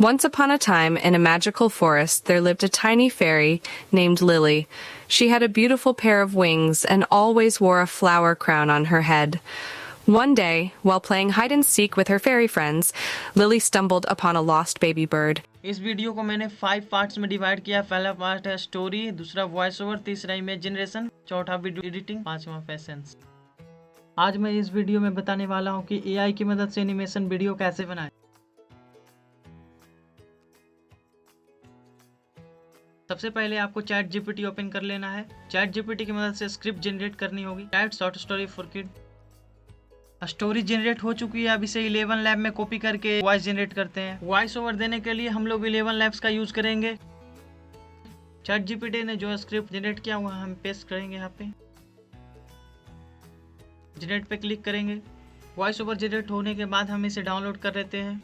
Once upon a time, in a magical forest, there lived a tiny fairy named Lily. She had a beautiful pair of wings and always wore a flower crown on her head. One day, while playing hide and seek with her fairy friends, Lily stumbled upon a lost baby bird. इस video को मैंने 5 parts में divide किया। पहला part है story, दूसरा voice over, तीसरा image generation, चौथा वीडियो एडिटिंग, पांचवा पैसेंस। आज मैं इस वीडियो में बताने वाला हूं कि एआई की मदद से एनिमेशन वीडियो कैसे बनाएं। सबसे पहले आपको चैट जीपीटी ओपन कर लेना है। चैट जीपीटी की मदद से स्क्रिप्ट जनरेट करनी होगी। Chat short story for kid. Story generate हो चुकी है। अब इसे 11 लैब में कॉपी करके वॉइस जनरेट करते हैं। वॉइस ओवर देने के लिए हम लोग 11 लैब्स का यूज करेंगे। चैट जीपीटी ने जो स्क्रिप्ट जनरेट किया हुआ हम पेस्ट करेंगे। यहाँ पे जनरेट पे क्लिक करेंगे। वॉइस ओवर जनरेट होने के बाद हम इसे डाउनलोड कर लेते हैं।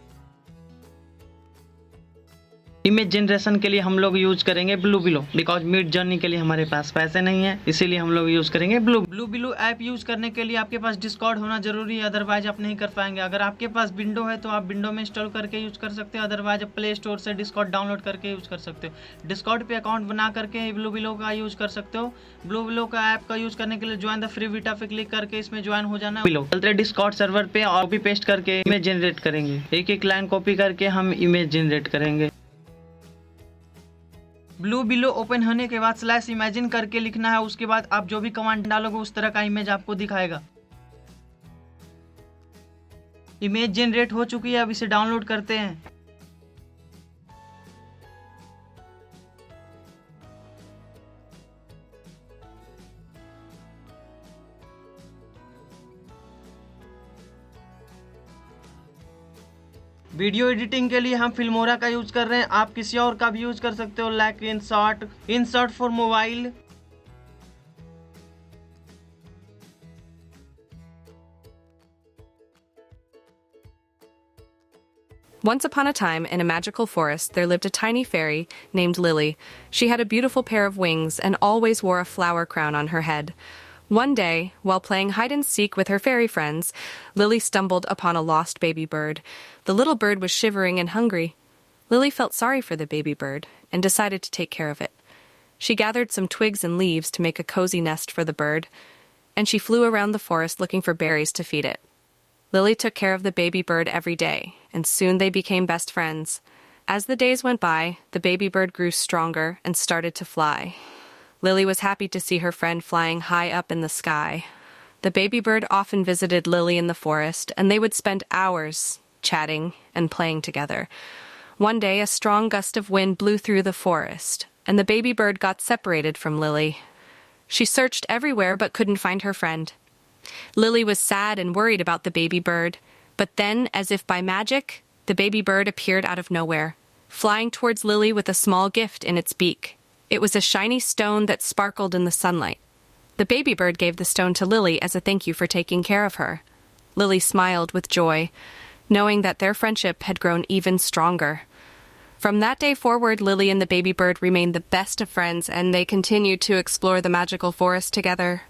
इमेज जनरेशन के लिए हम लोग यूज करेंगे BlueWillow, बिकॉज मिडजर्नी के लिए हमारे पास पैसे नहीं है, इसीलिए हम लोग यूज करेंगे BlueWillow ऐप यूज करने के लिए आपके पास डिस्कॉर्ड होना जरूरी है, अदरवाइज आप नहीं कर पाएंगे। अगर आपके पास विंडो है तो आप विंडो में इंस्टॉल करके यूज कर सकते हो, अदरवाइज आप प्ले स्टोर से डिस्कॉर्ड डाउनलोड करके यूज कर सकते हो। डिस्कॉर्ड पे अकाउंट बना करके BlueWillow का यूज कर सकते हो। BlueWillow का ऐप का यूज करने के लिए ज्वाइन द फ्री बीटा पे क्लिक करके इसमें ज्वाइन हो जाना। चलते डिस्कॉर्ड सर्वर पे और कॉपी पेस्ट करके इमेज जनरेट करेंगे। एक एक लाइन कॉपी करके हम इमेज जनरेट करेंगे। BlueWillow ओपन होने के बाद स्लैश इमेजिन करके लिखना है। उसके बाद आप जो भी कमांड डालोगे उस तरह का इमेज आपको दिखाएगा। इमेज जनरेट हो चुकी है। अब इसे डाउनलोड करते हैं। वीडियो एडिटिंग के लिए हम फिल्मोरा का यूज कर रहे हैं। आप किसी और का भी यूज कर सकते हो, like insert for mobile. Once upon a time, in a magical forest, there lived a tiny fairy named Lily. She had a beautiful pair of wings and always wore a flower crown on her head. One day, while playing hide and seek with her fairy friends, Lily stumbled upon a lost baby bird. The little bird was shivering and hungry. Lily felt sorry for the baby bird and decided to take care of it. She gathered some twigs and leaves to make a cozy nest for the bird, and she flew around the forest looking for berries to feed it. Lily took care of the baby bird every day, and soon they became best friends. As the days went by, the baby bird grew stronger and started to fly. Lily was happy to see her friend flying high up in the sky. The baby bird often visited Lily in the forest, and they would spend hours chatting and playing together. One day, a strong gust of wind blew through the forest, and the baby bird got separated from Lily. She searched everywhere but couldn't find her friend. Lily was sad and worried about the baby bird, but then, as if by magic, the baby bird appeared out of nowhere, flying towards Lily with a small gift in its beak. It was a shiny stone that sparkled in the sunlight. The baby bird gave the stone to Lily as a thank you for taking care of her. Lily smiled with joy, knowing that their friendship had grown even stronger. From that day forward, Lily and the baby bird remained the best of friends, and they continued to explore the magical forest together.